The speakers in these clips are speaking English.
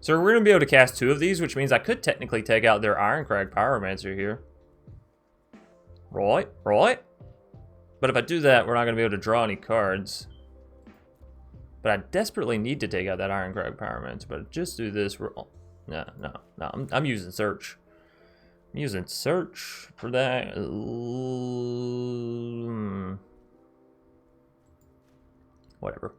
So we're going to be able to cast 2 of these, which means I could technically take out their Ironcrag Pyromancer here. Right. But if I do that, we're not going to be able to draw any cards. But I desperately need to take out that Ironcrag Pyromancer. But just do this. No. I'm using Search. I'm using Search for that. Whatever.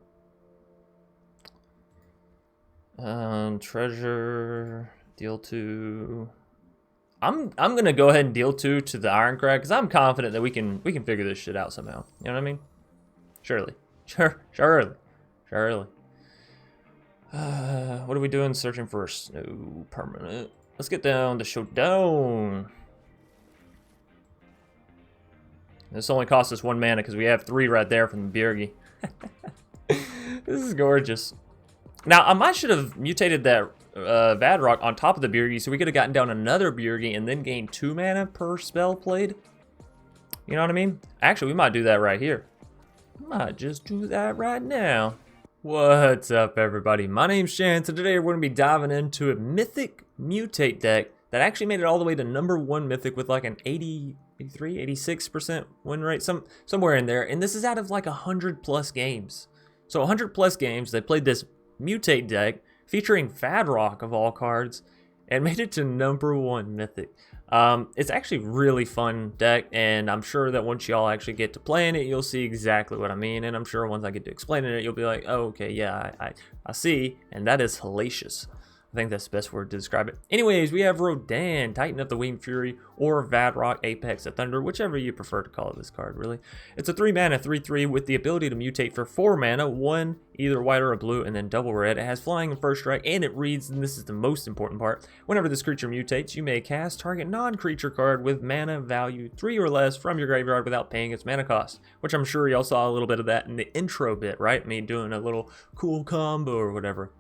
Treasure, deal 2. I'm gonna go ahead and deal 2 to the Ironcrag because I'm confident that we can figure this shit out somehow. You know what I mean? Surely. What are we doing? Searching for a snow permanent. Let's get down to Showdown. This only cost us 1 mana because we have 3 right there from the Birgi. This is gorgeous. Now, I might should have mutated that Vadrok on top of the Birgi so we could have gotten down another Birgi and then gained 2 mana per spell played. You know what I mean? Actually, we might do that right here. Might just do that right now. What's up, everybody? My name's Chance, and today we're going to be diving into a Mythic Mutate deck that actually made it all the way to #1 Mythic with like an 83, 86% win rate, somewhere in there. And this is out of like 100+ games. So 100+ games, they played this Mutate deck featuring Vadrok of all cards and made it to #1 Mythic. It's actually really fun deck, and I'm sure that once y'all actually get to playing it, you'll see exactly what I mean. And I'm sure once I get to explaining it, you'll be like, oh, okay, yeah, I see. And that is hellacious. I think that's the best word to describe it. Anyways, we have Rodan, Titan of the Winged Fury, or Vadrok, Apex of Thunder, whichever you prefer to call this card, really. It's a 3 mana, 3/3 with the ability to mutate for 4 mana, 1 either white or a blue, and then double red. It has flying and first strike, and it reads, and this is the most important part, whenever this creature mutates, you may cast target non-creature card with mana value 3 or less from your graveyard without paying its mana cost, which I'm sure y'all saw a little bit of that in the intro bit, right? Me doing a little cool combo or whatever.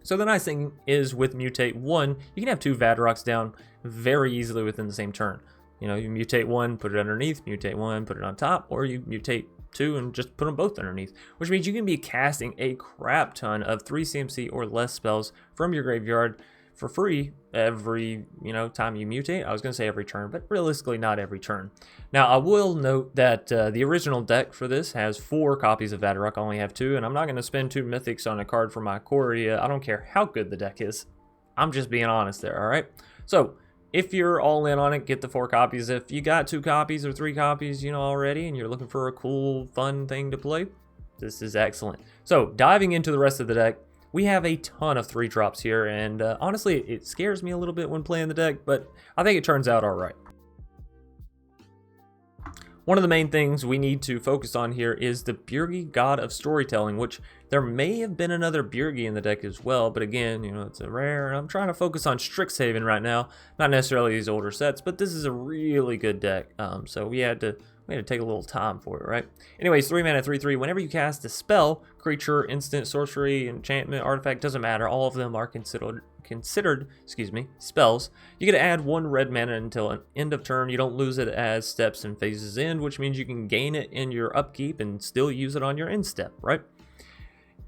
So the nice thing is with Mutate 1, you can have 2 Vadroks down very easily within the same turn. You know, you mutate 1, put it underneath, mutate 1, put it on top, or you mutate 2 and just put them both underneath. Which means you can be casting a crap ton of 3 CMC or less spells from your graveyard for free every, time you mutate. I was going to say every turn, but realistically not every turn. Now, I will note that the original deck for this has 4 copies of Vadrok. I only have 2, and I'm not going to spend 2 mythics on a card for my core idea. I don't care how good the deck is. I'm just being honest there, all right? So, if you're all in on it, get the 4 copies. If you got 2 copies or 3 copies, already, and you're looking for a cool, fun thing to play, this is excellent. So, diving into the rest of the deck, we have a ton of 3-drops here, and honestly, it scares me a little bit when playing the deck, but I think it turns out all right. One of the main things we need to focus on here is the Birgi God of Storytelling, which there may have been another Birgi in the deck as well, but again, it's a rare, and I'm trying to focus on STRIXHAVEN right now, not necessarily these older sets, but this is a really good deck, so we had to take a little time for it, right? Anyways, 3 mana, 3/3. Whenever you cast a spell, creature, instant, sorcery, enchantment, artifact, doesn't matter. All of them are considered spells. You get to add 1 red mana until an end of turn. You don't lose it as steps and phases end, which means you can gain it in your upkeep and still use it on your end step, right?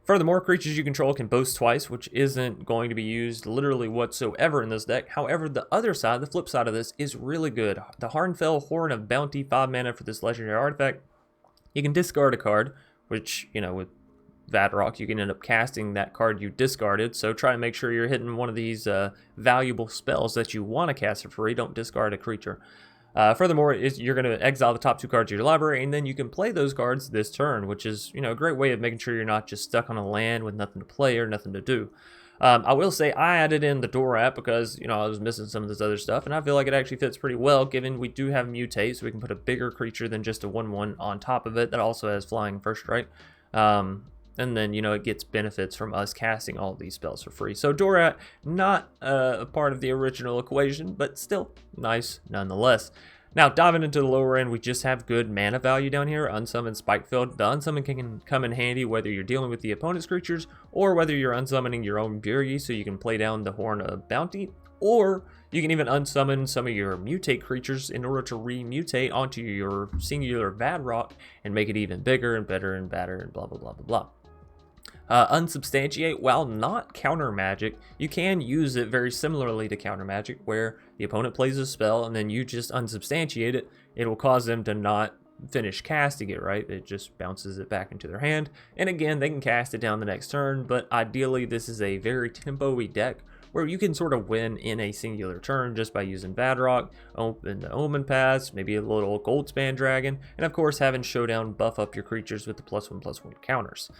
Furthermore, creatures you control can boast twice, which isn't going to be used literally whatsoever in this deck. However, the other side, the flip side of this, is really good. The Harnfell Horn of Bounty, 5 mana for this legendary artifact. You can discard a card, which, with Vadrok, you can end up casting that card you discarded. So try to make sure you're hitting one of these valuable spells that you want to cast for free. Don't discard a creature. Furthermore, you're going to exile the top 2 cards of your library, and then you can play those cards this turn, which is, a great way of making sure you're not just stuck on a land with nothing to play or nothing to do. I will say I added in the Dorat because, I was missing some of this other stuff, and I feel like it actually fits pretty well, given we do have Mutate, so we can put a bigger creature than just a 1/1 on top of it that also has flying first strike. And then, it gets benefits from us casting all of these spells for free. So Dorat, not a part of the original equation, but still nice nonetheless. Now, diving into the lower end, we just have good mana value down here. Unsummon Spikefield. The unsummon can come in handy whether you're dealing with the opponent's creatures or whether you're unsummoning your own Birgi so you can play down the Horn of Bounty. Or you can even unsummon some of your mutate creatures in order to re-mutate onto your singular Vadrok and make it even bigger and better and badder and blah, blah, blah, blah, blah. Unsubstantiate, while not counter magic, you can use it very similarly to counter magic, where the opponent plays a spell and then you just unsubstantiate it. It will cause them to not finish casting it, right? It just bounces it back into their hand. And again, they can cast it down the next turn, but ideally this is a very tempo-y deck where you can sort of win in a singular turn just by using Vadrok, open the Omen Pass, maybe a little Goldspan Dragon, and of course having Showdown buff up your creatures with the +1/+1 counters.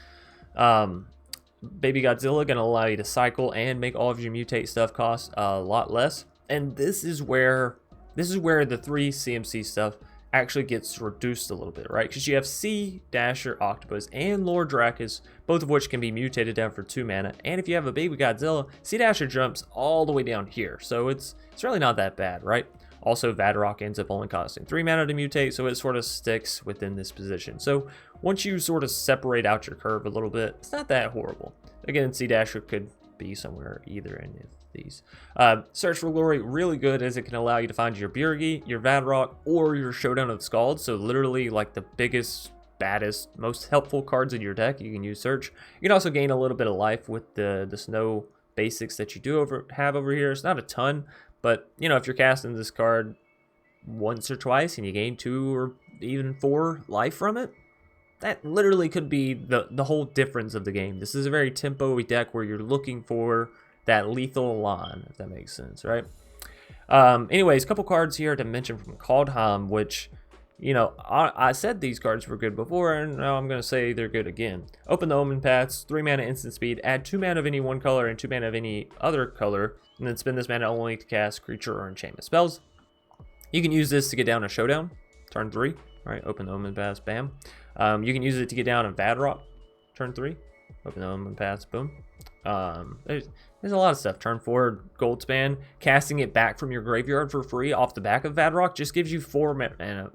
Baby Godzilla gonna allow you to cycle and make all of your mutate stuff cost a lot less. And this is where the 3 CMC stuff actually gets reduced a little bit, right? Because you have Sea, Dasher, Octopus, and Lord Dracus, both of which can be mutated down for 2 mana. And if you have a Baby Godzilla, Sea Dasher jumps all the way down here. So it's really not that bad, right? Also, Vadrok ends up only costing 3 mana to mutate, so it sort of sticks within this position. So once you sort of separate out your curve a little bit, it's not that horrible. Again, Sea Dasher could be somewhere either in these. Search for Glory, really good, as it can allow you to find your Birgi, your Vadrok, or your Showdown of the Scald. So literally like the biggest, baddest, most helpful cards in your deck, you can use Search. You can also gain a little bit of life with the snow basics that you do have over here. It's not a ton, but you know, if you're casting this card once or twice and you gain 2 or even 4 life from it, that literally could be the whole difference of the game. This is a very tempo-y deck where you're looking for that lethal line, if that makes sense, right? Anyways, a couple cards here to mention from Kaldheim, which, you know, I said these cards were good before, and now I'm going to say they're good again. Open the Omen Paths, 3 mana instant speed, add 2 mana of any one color and 2 mana of any other color, and then spend this mana only to cast creature or enchantment spells. You can use this to get down a Showdown, turn 3, right? Open the Omen Paths, bam. You can use it to get down a Vadrok, turn 3. Open the Omen Paths, boom. There's a lot of stuff. Turn 4, Goldspan, casting it back from your graveyard for free off the back of Vadrok just gives you 4 mana.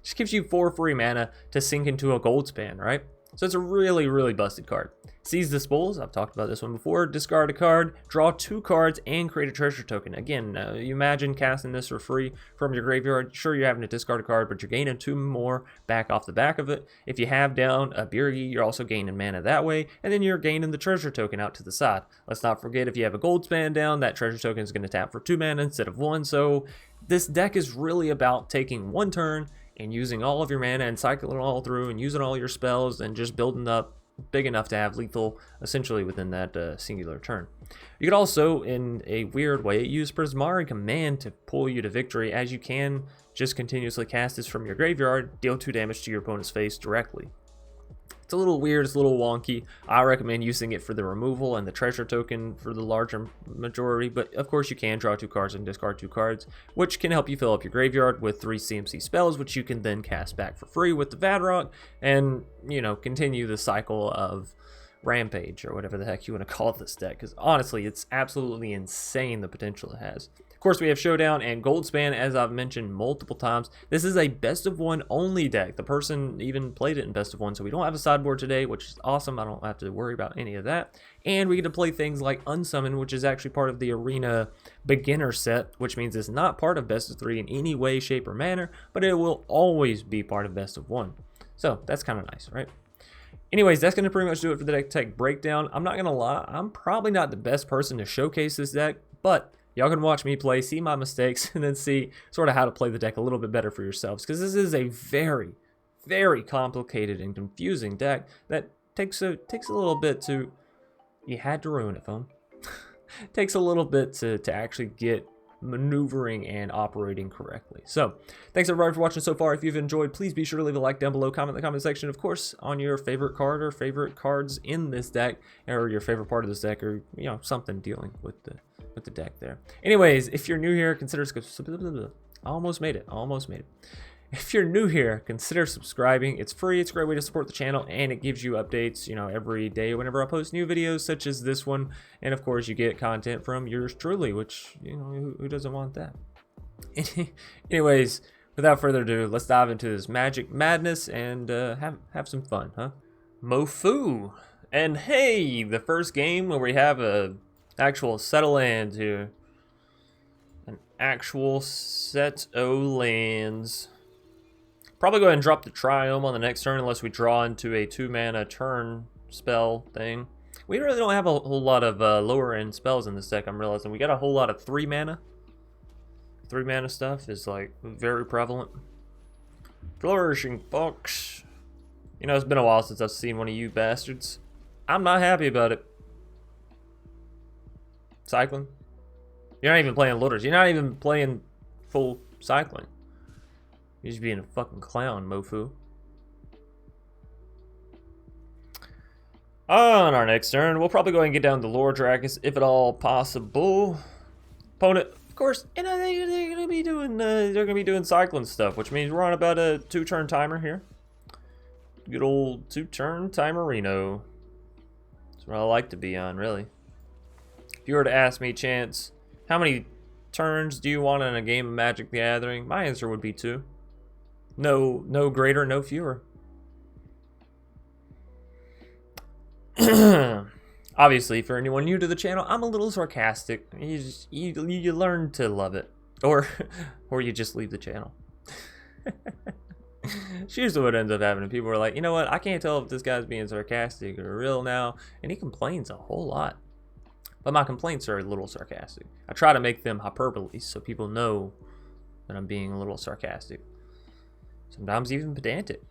Just gives you 4 free mana to sink into a Goldspan, right? So it's a really, really busted card. Seize the Spoils, I've talked about this one before. Discard a card, draw 2 cards, and create a treasure token. Again, you imagine casting this for free from your graveyard. Sure, you're having to discard a card, but you're gaining 2 more back off the back of it. If you have down a Birgi, you're also gaining mana that way, and then you're gaining the treasure token out to the side. Let's not forget, if you have a Goldspan down, that treasure token is going to tap for 2 mana instead of 1. So this deck is really about taking 1 turn and using all of your mana and cycling it all through and using all your spells and just building up big enough to have lethal essentially within that singular turn. You could also, in a weird way, use Prismari Command to pull you to victory, as you can just continuously cast this from your graveyard, deal 2 damage to your opponent's face directly. It's a little weird, it's a little wonky. I recommend using it for the removal and the treasure token for the larger majority, but of course you can draw 2 cards and discard 2 cards, which can help you fill up your graveyard with 3 CMC spells, which you can then cast back for free with the Vadrok, and, you know, continue the cycle of Rampage, or whatever the heck you want to call this deck, because honestly, it's absolutely insane the potential it has. Of course, we have Showdown and Goldspan, as I've mentioned multiple times. This is a best of 1 only deck. The person even played it in best of 1, so we don't have a sideboard today, which is awesome. I don't have to worry about any of that. And we get to play things like Unsummon, which is actually part of the Arena beginner set, which means it's not part of best of 3 in any way, shape, or manner, but it will always be part of best of 1. So that's kind of nice, right? Anyways, that's going to pretty much do it for the deck tech breakdown. I'm not going to lie, I'm probably not the best person to showcase this deck, but y'all can watch me play, see my mistakes, and then see sort of how to play the deck a little bit better for yourselves, because this is a very, very complicated and confusing deck that takes a little bit to... You had to ruin it, phone. Takes a little bit to actually get maneuvering and operating correctly. So thanks everybody for watching so far. If you've enjoyed, please be sure to leave a like down below, comment in the comment section, of course, on your favorite card or favorite cards in this deck, or your favorite part of this deck, or, you know, something dealing with the deck there. Anyways, if you're new here, consider... Almost made it. If you're new here, consider subscribing. It's free, it's a great way to support the channel, and it gives you updates, you know, every day whenever I post new videos such as this one. And of course, you get content from yours truly, which, you know, who doesn't want that? Anyways, without further ado, let's dive into this magic madness and have some fun, huh? Mofu. And hey, the first game where we have a actual set of lands here. An actual set of lands. Probably go ahead and drop the Triome on the next turn unless we draw into a 2 mana turn spell thing. We really don't have a whole lot of lower end spells in this deck, I'm realizing. We got a whole lot of 3 mana. 3 mana stuff is like very prevalent. Flourishing Fox. You know, it's been a while since I've seen one of you bastards. I'm not happy about it. Cycling. You're not even playing loaders. You're not even playing full cycling. You're just being a fucking clown, Mofu. On our next turn, we'll probably go ahead and get down to Lord Drakus, if at all possible. Opponent, of course, you know, they're gonna be doing cycling stuff, which means we're on about a 2-turn timer here. Good old 2-turn timerino. That's what I like to be on, really. If you were to ask me, Chance, how many turns do you want in a game of Magic the Gathering? My answer would be 2. No greater, no fewer. Obviously, for anyone new to the channel, I'm a little sarcastic. You learn to love it, or you just leave the channel. It's usually what ends up happening. People are like, you know what? I can't tell if this guy's being sarcastic or real now, and he complains a whole lot. But my complaints are a little sarcastic. I try to make them hyperbole so people know that I'm being a little sarcastic. Sometimes even pedantic.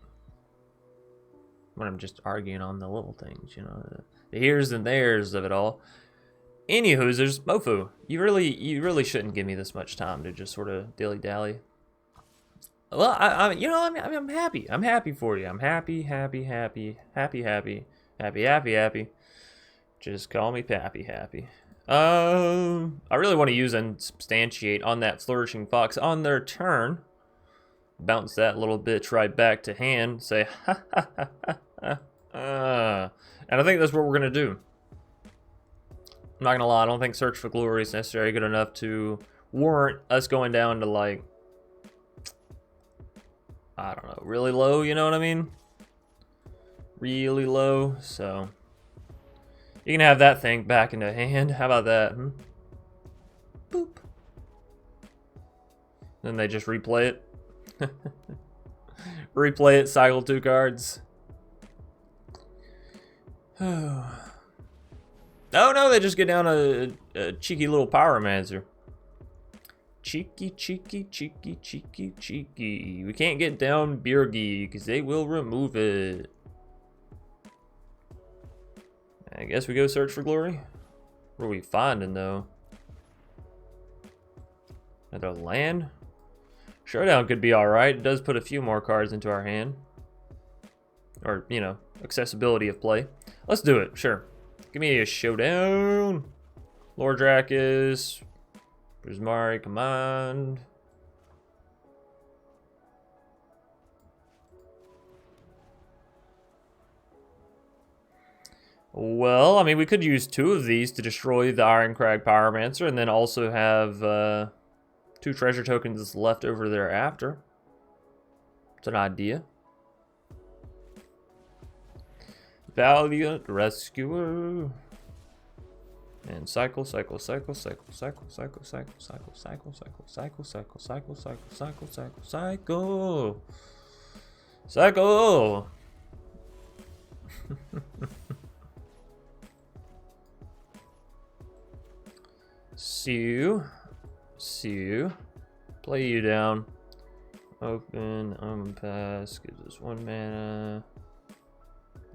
When I'm just arguing on the little things, you know, the here's and there's of it all. Anywho, there's Mofu. You really shouldn't give me this much time to just sort of dilly dally. Well, I'm happy. I'm happy for you. I'm happy. Just call me Happy. I really want to use and substantiate on that Flourishing Fox on their turn. Bounce that little bitch right back to hand. Say, ha ha ha ha ha. And I think that's what we're going to do. I'm not going to lie, I don't think Search for Glory is necessarily good enough to warrant us going down to, like, I don't know, really low, you know what I mean? Really low, so you can have that thing back into hand. How about that? Boop. Then they just replay it. Replay it, cycle 2 cards. Oh no, they just get down a cheeky little Pyromancer. Cheeky. We can't get down Birgi because they will remove it. I guess we go Search for Glory. What are we finding though? Another land? Showdown could be alright. It does put a few more cards into our hand. Or, you know, accessibility of play. Let's do it, sure. Give me a Showdown. Lord Drakus. Prismari Command. Well, I mean, we could use 2 of these to destroy the Ironcrag Pyromancer and then also have 2 treasure tokens left over thereafter. It's an idea. Valiant Rescuer. And cycle. Sue. Play you down. Open, unpass, gives us 1 mana.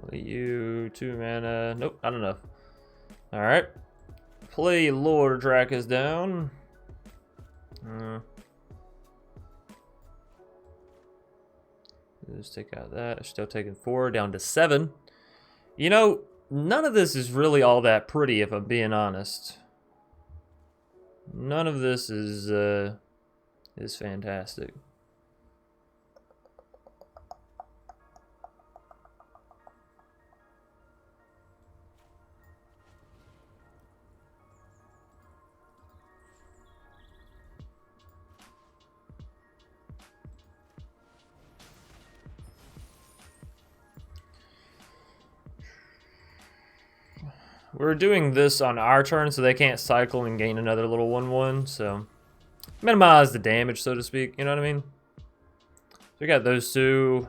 Play you, 2 mana. Nope, not enough. Alright. Play Lord Drakus down. Just take out that. Still taking 4, down to 7. You know, none of this is really all that pretty, if I'm being honest. None of this is fantastic. We're doing this on our turn, so they can't cycle and gain another little 1/1, so minimize the damage, so to speak, you know what I mean? So we got those 2.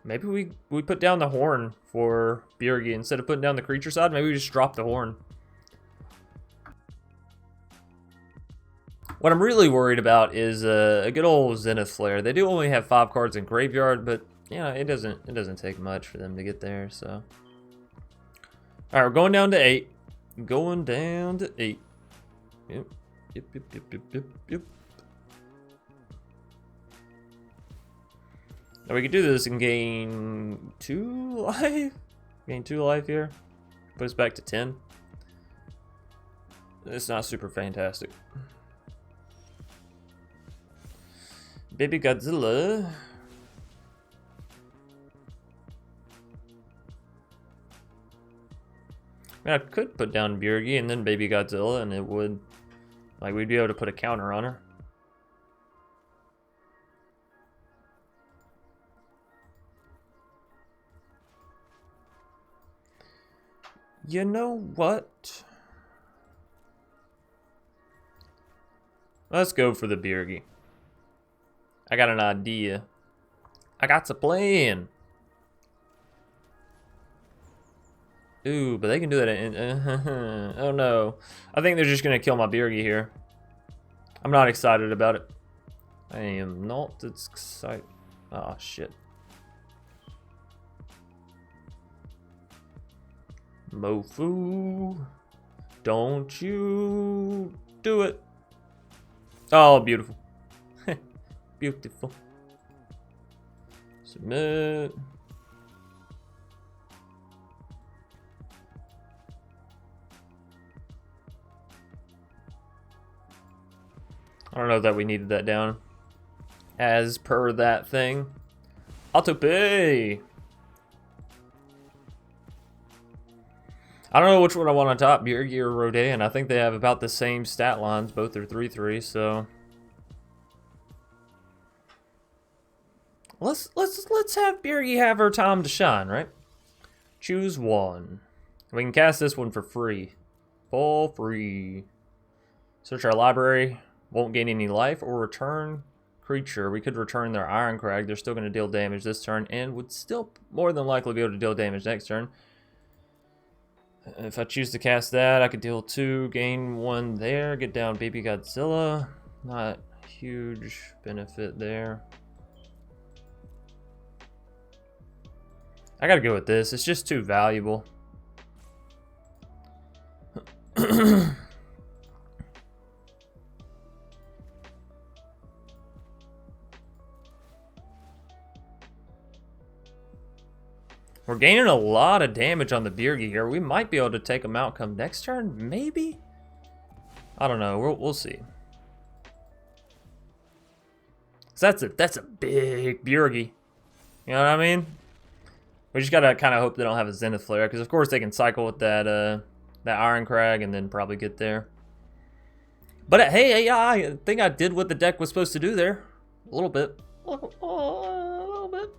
Maybe we put down the horn for Bjergi instead of putting down the creature side. Maybe we just drop the horn. What I'm really worried about is a good old Zenith Flare. They do only have 5 cards in graveyard, but you know it doesn't take much for them to get there. So, all right, we're going down to 8. Going down to 8. Yep. Now we could do this and gain 2 life. Gain 2 life here. Put us back to 10. It's not super fantastic. Baby Godzilla. I mean, I could put down Bjergi and then Baby Godzilla, and it would, like, we'd be able to put a counter on her. You know what? Let's go for the Bjergi. I got an idea. I got a plan. Ooh, but they can do that in... oh no. I think they're just going to kill my Bjergi here. I'm not excited about it. I am not excited. Oh, shit. Mofu. Don't you do it. Oh, beautiful. Beautiful. Submit. I don't know that we needed that down. As per that thing. Auto pay. I don't know which one I want on top, Bjergi or Rodan. I think they have about the same stat lines. Both are 3/3, so let's have Bjergi have her time to shine, right? Choose one. We can cast this one for free. For free. Search our library. Won't gain any life or return creature. We could return their Iron Crag. They're still going to deal damage this turn and would still more than likely be able to deal damage next turn. If I choose to cast that, I could deal 2, gain 1 there, get down Baby Godzilla. Not huge benefit there. I gotta go with this. It's just too valuable. We're gaining a lot of damage on the Bjergi here. We might be able to take them out come next turn, maybe? I don't know. We'll see. So that's a big Bjergi. You know what I mean? We just gotta kind of hope they don't have a Zenith Flare, because of course they can cycle with that that Iron Crag and then probably get there. But hey, I think I did what the deck was supposed to do there. A little bit. A little bit.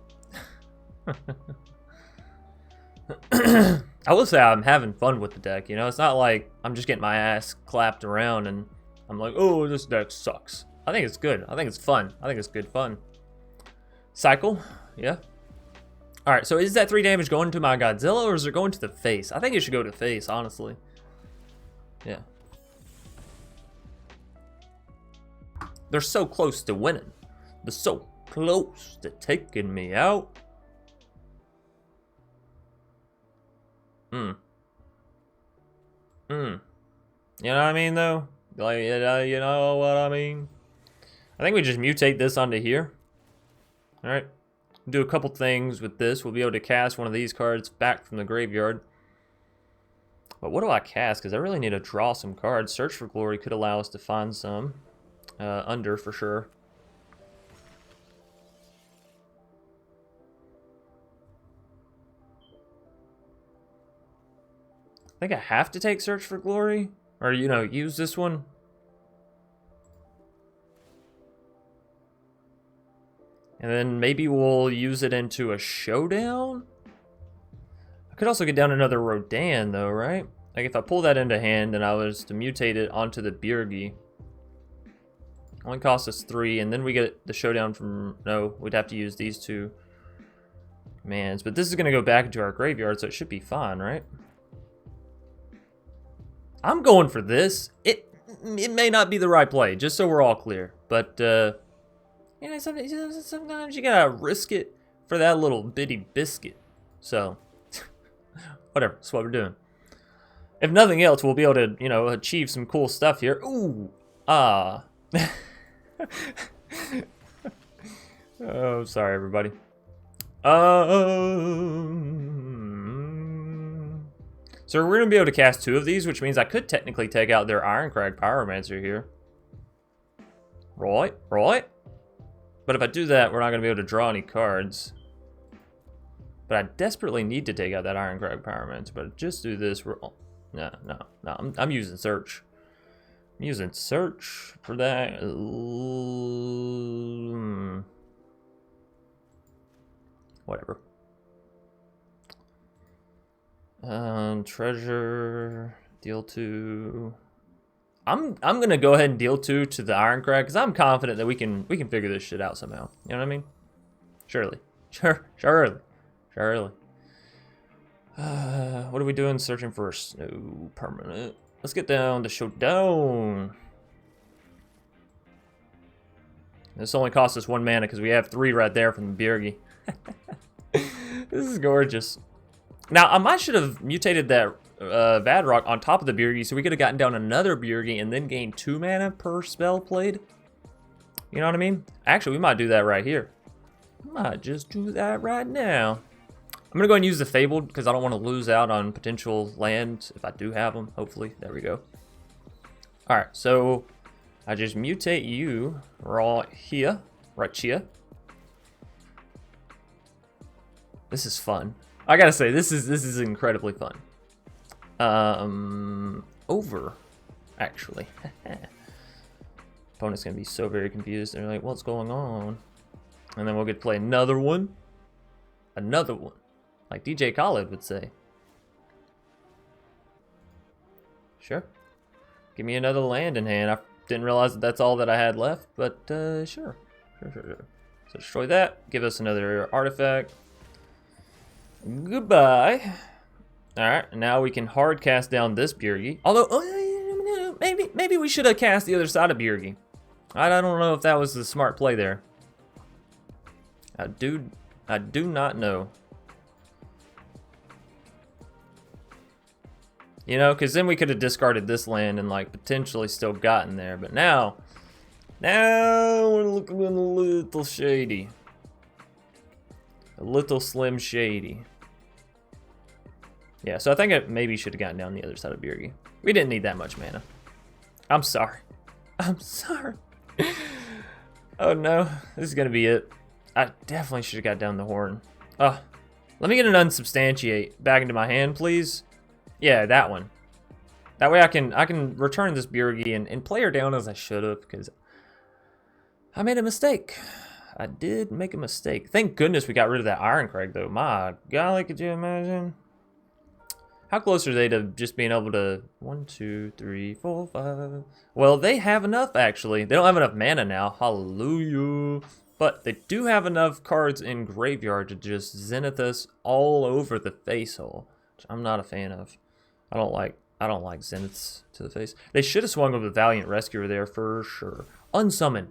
I will say I'm having fun with the deck, you know? It's not like I'm just getting my ass clapped around and I'm like, oh, this deck sucks. I think it's good. I think it's fun. I think it's good fun. Cycle, yeah. Alright, so is that 3 damage going to my Godzilla or is it going to the face? I think it should go to the face, honestly. Yeah. They're so close to winning. They're so close to taking me out. You know what I mean, though? Like, you know what I mean? I think we just mutate this onto here. Alright. Do a couple things with this. We'll be able to cast one of these cards back from the graveyard. But what do I cast? Because I really need to draw some cards. Search for Glory could allow us to find some. Under, for sure. I think I have to take Search for Glory, or, you know, use this one. And then maybe we'll use it into a showdown. I could also get down another Rodan, though, right? Like, if I pull that into hand and I was to mutate it onto the Bjergi, only costs us 3, and then we get the showdown from... No, we'd have to use these 2 mans, but this is going to go back into our graveyard, so it should be fine, right? I'm going for this. It may not be the right play, just so we're all clear. But, you know, sometimes you gotta risk it for that little bitty biscuit. So, whatever, that's what we're doing. If nothing else, we'll be able to, you know, achieve some cool stuff here. Ooh, ah. Oh, sorry, everybody. So we're going to be able to cast 2 of these, which means I could technically take out their Ironcrag Pyromancer here. Right. But if I do that, we're not going to be able to draw any cards. But I desperately need to take out that Ironcrag Pyromancer. But just do this. No. I'm using Search. I'm using Search for that. Whatever. Treasure, deal 2. I'm gonna go ahead and deal 2 to the Ironcrag because I'm confident that we can figure this shit out somehow. You know what I mean? Surely. What are we doing? Searching for a snow permanent. Let's get down to Showdown. This only cost us 1 mana because we have 3 right there from the Birgi. This is gorgeous. Now, I might should have mutated that Vadrok on top of the Birgi, so we could have gotten down another Birgi and then gained 2 mana per spell played. You know what I mean? Actually, we might do that right here. Might just do that right now. I'm going to go and use the Fabled because I don't want to lose out on potential lands if I do have them, hopefully. There we go. Alright, so I just mutate you right here. This is fun. I gotta say, this is incredibly fun. Over, actually. Opponent's gonna be so very confused. They're like, what's going on? And then we'll get to play another one. Another one. Like DJ Khaled would say. Sure. Give me another land in hand. I didn't realize that that's all that I had left, but sure. So destroy that. Give us another artifact. Goodbye. Alright, now we can hard cast down this Birgi. Although, maybe we should have cast the other side of Birgi. I don't know if that was the smart play there. I do not know. You know, because then we could have discarded this land and like potentially still gotten there. But now we're looking a little shady. A little slim shady. Yeah, so I think I maybe should have gotten down the other side of Birgi. We didn't need that much mana. I'm sorry. Oh no, this is gonna be it. I definitely should have got down the horn. Let me get an unsubstantiate back into my hand, please. Yeah, that one. That way I can return this Birgi and play her down as I should have, because I made a mistake. I did make a mistake. Thank goodness we got rid of that Ironcrag, though. My golly, could you imagine? How close are they to just being able to... 1, 2, 3, 4, 5... Well, they have enough, actually. They don't have enough mana now. Hallelujah. But they do have enough cards in graveyard to just zenith us all over the face hole, which I'm not a fan of. I don't like zeniths to the face. They should have swung with a Valiant Rescuer there for sure. Unsummon.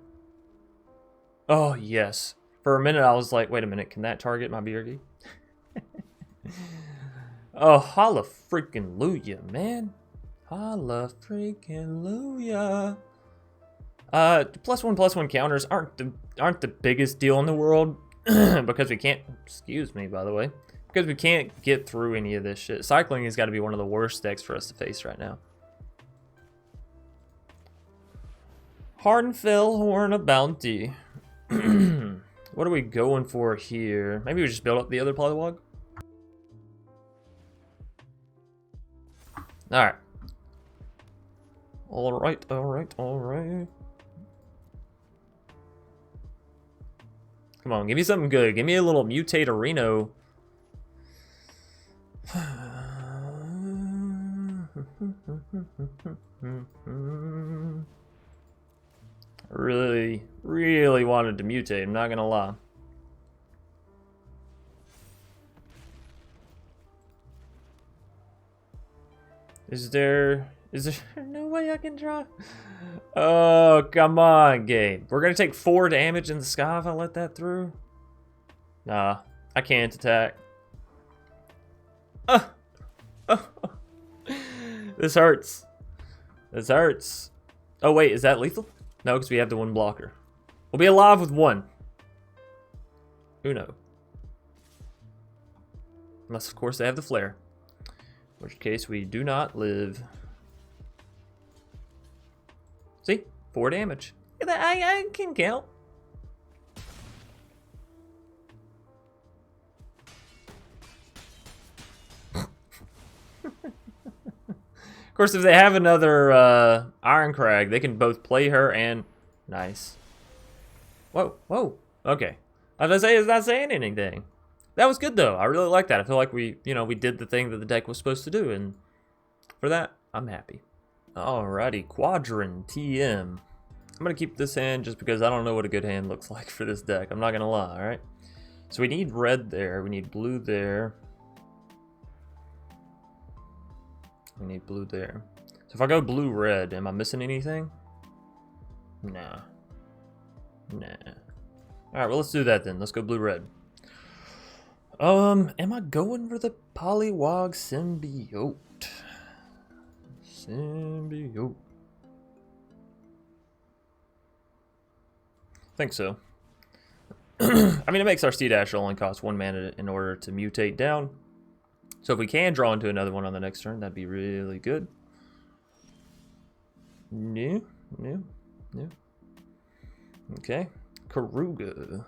Oh, yes. For a minute, I was like, wait a minute, can that target my Birgi? Oh, holla freaking Luya, man. Holla freaking Luya. +1/+1 counters aren't the biggest deal in the world because we can't, excuse me, by the way, because we can't get through any of this shit. Cycling has got to be one of the worst decks for us to face right now. Hardenfell Horn of Bounty. What are we going for here? Maybe we just build up the other Polywog? Alright. Alright. Come on, give me something good. Give me a little Mutate Arena. Really wanted to mutate, I'm not gonna lie. Is there no way I can draw? Oh, come on, game. We're gonna take 4 damage in the sky if I let that through? Nah, I can't attack. This hurts. This hurts. Oh wait, is that lethal? No, because we have the 1 blocker. We'll be alive with 1. Uno. Unless, of course, they have the flare. In which case, we do not live. See? 4 damage. Look at that. I can count. Of course, if they have another Iron Crag, they can both play her and... Nice. Whoa, whoa. Okay. I was gonna say, it's not saying anything. That was good, though. I really like that. I feel like we did the thing that the deck was supposed to do, and for that, I'm happy. Alrighty, Quadrant TM. I'm gonna keep this hand just because I don't know what a good hand looks like for this deck. I'm not gonna lie, alright? So we need red there, we need blue there. We need blue there. So if I go blue-red, am I missing anything? Nah. Nah. Alright, well, let's do that then. Let's go blue-red. Am I going for the Poliwag Symbiote? Symbiote. I think so. I mean, it makes our C-Dash only cost 1 mana in order to mutate down. So if we can draw into another one on the next turn, that'd be really good. No. Okay. Karuga.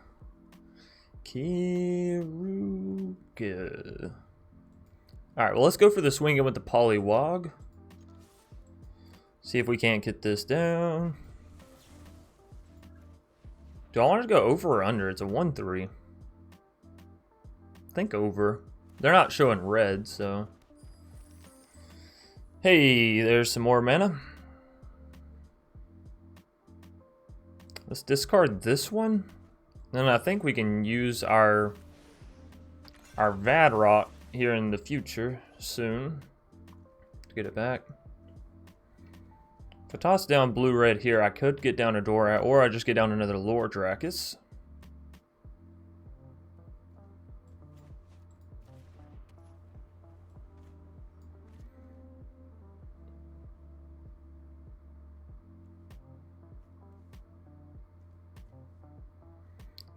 Alright, well, let's go for the swing in with the Poliwag. See if we can't get this down. Do I want to go over or under? It's a 1-3. I think over. They're not showing red, so... Hey, there's some more mana. Let's discard this one. And I think we can use our Vadrok here in the future, soon. To get it back. If I toss down blue-red here, I could get down a Dora, or I just get down another Lord Dracus.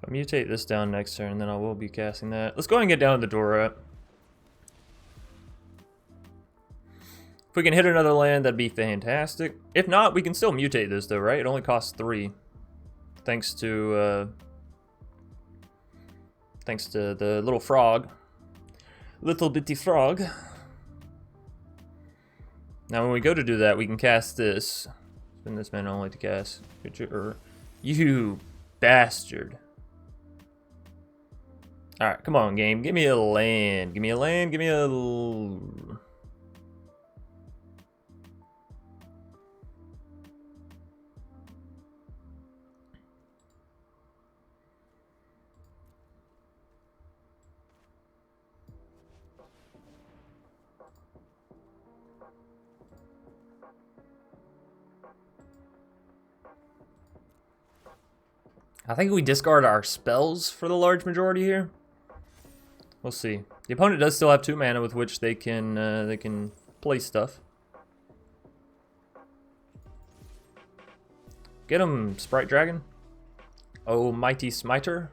I'll mutate this down next turn, then I will be casting that. Let's go ahead and get down to the Dora. If we can hit another land, that'd be fantastic. If not, we can still mutate this though, right? It only costs 3. Thanks to the little frog. Little bitty frog. Now when we go to do that, we can cast this. Spend this mana only to cast. You bastard. Alright, come on, game. Give me a land. Give me a land. Give me a... I think we discard our spells for the large majority here. We'll see. The opponent does still have 2 mana with which they can play stuff. Get him, Sprite Dragon. Oh, mighty smiter.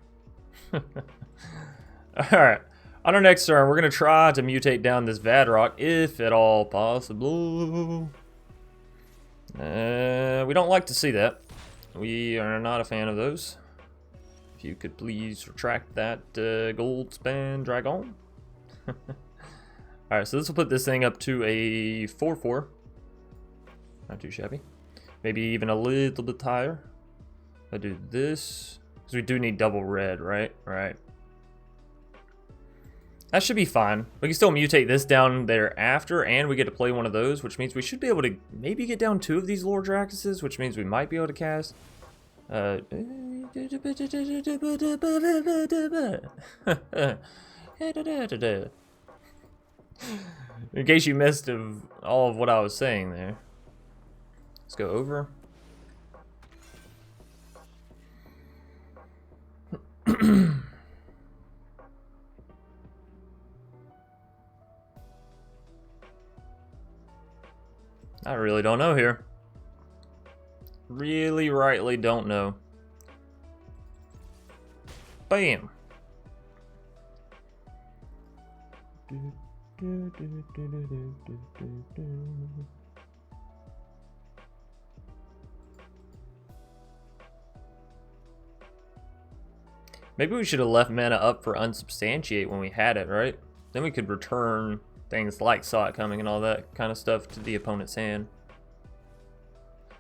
Alright. On our next turn, we're going to try to mutate down this Vadrok, if at all possible. We don't like to see that. We are not a fan of those. If you could please retract that gold span dragon. Alright, so this will put this thing up to a 4/4. Not too shabby. Maybe even a little bit higher. I do this. Because we do need double red, right? Right. That should be fine. We can still mutate this down there after, and we get to play one of those, which means we should be able to maybe get down 2 of these Lord Dracuses, which means we might be able to cast. In case you missed all of what I was saying there. Let's go over. I really don't know here. Really, rightly don't know. Bam. Maybe we should have left mana up for unsubstantiate when we had it, right? Then we could return things like saw it coming and all that kind of stuff to the opponent's hand.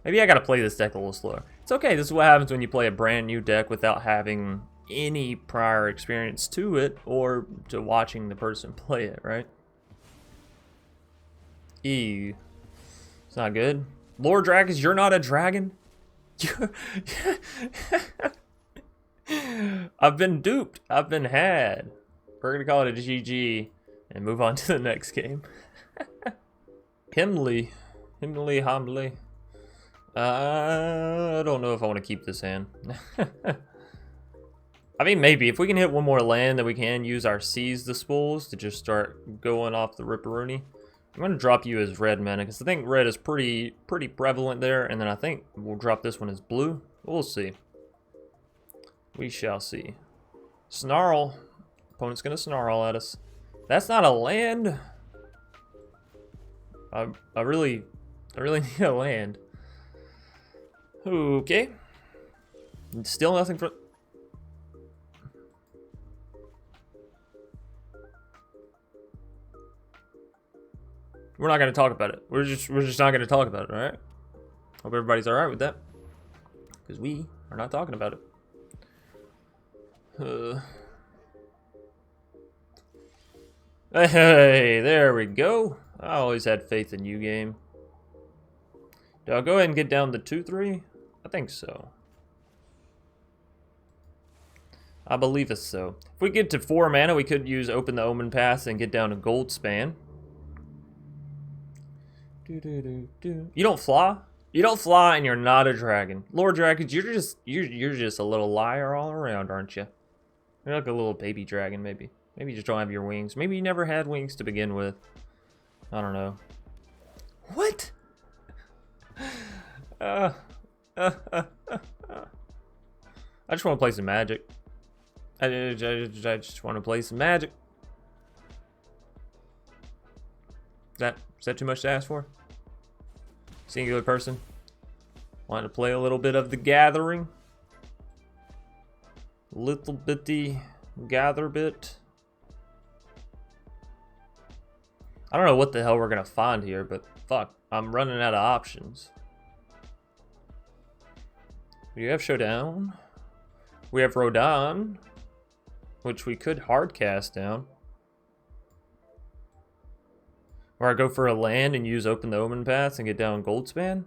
Maybe I gotta play this deck a little slower. It's okay, this is what happens when you play a brand new deck without having any prior experience to it or to watching the person play it, right? Ew. It's not good. Lord Dragons, you're not a dragon? I've been duped. I've been had. We're gonna call it a GG and move on to the next game. Himley. I don't know if I want to keep this hand. I mean, maybe. If we can hit one more land, then we can use our Seize the Spools to just start going off the ripperoonie. I'm going to drop you as red mana, because I think red is pretty prevalent there, and then I think we'll drop this one as blue. We'll see. We shall see. Snarl. Opponent's going to snarl at us. That's not a land. I really need a land. Okay. Still nothing for... We're not going to talk about it. We're just not going to talk about it, alright? Hope everybody's alright with that. Because we are not talking about it. Hey, there we go. I always had faith in you, game. Do I go ahead and get down to 2-3? I think so. I believe it's so. If we get to 4 mana, we could use Open the Omen Pass and get down to Gold Span. You don't fly? You don't fly and you're not a dragon. Lord Dragons, you're just a little liar all around, aren't you? You're like a little baby dragon, maybe. Maybe you just don't have your wings. Maybe you never had wings to begin with. I don't know. What? I just want to play some Magic. I just want to play some Magic. Is that too much to ask for? Singular person. Want to play a little bit of the Gathering. Little bitty gather bit. I don't know what the hell we're gonna find here, but fuck, I'm running out of options. We have Showdown. We have Rodan, which we could hard cast down. Or I go for a land and use Open the Omen Pass and get down Goldspan.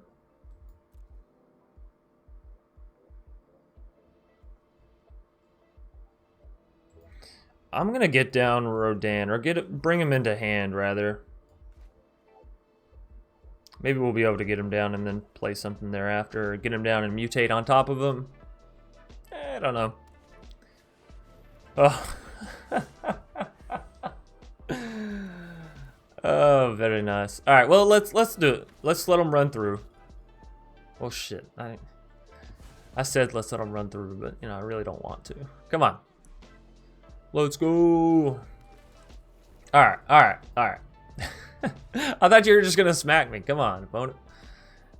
I'm gonna get down Rodan, or bring him into hand rather. Maybe we'll be able to get him down and then play something thereafter, or get him down and mutate on top of him. I don't know. Oh. Oh, very nice. All right, well, let's do it. Let's let him run through. Oh shit! I said let's let him run through, but you know I really don't want to. Come on. Let's go. All right. I thought you were just gonna smack me. Come on, opponent.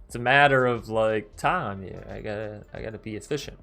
It's a matter of like time here. I gotta be efficient.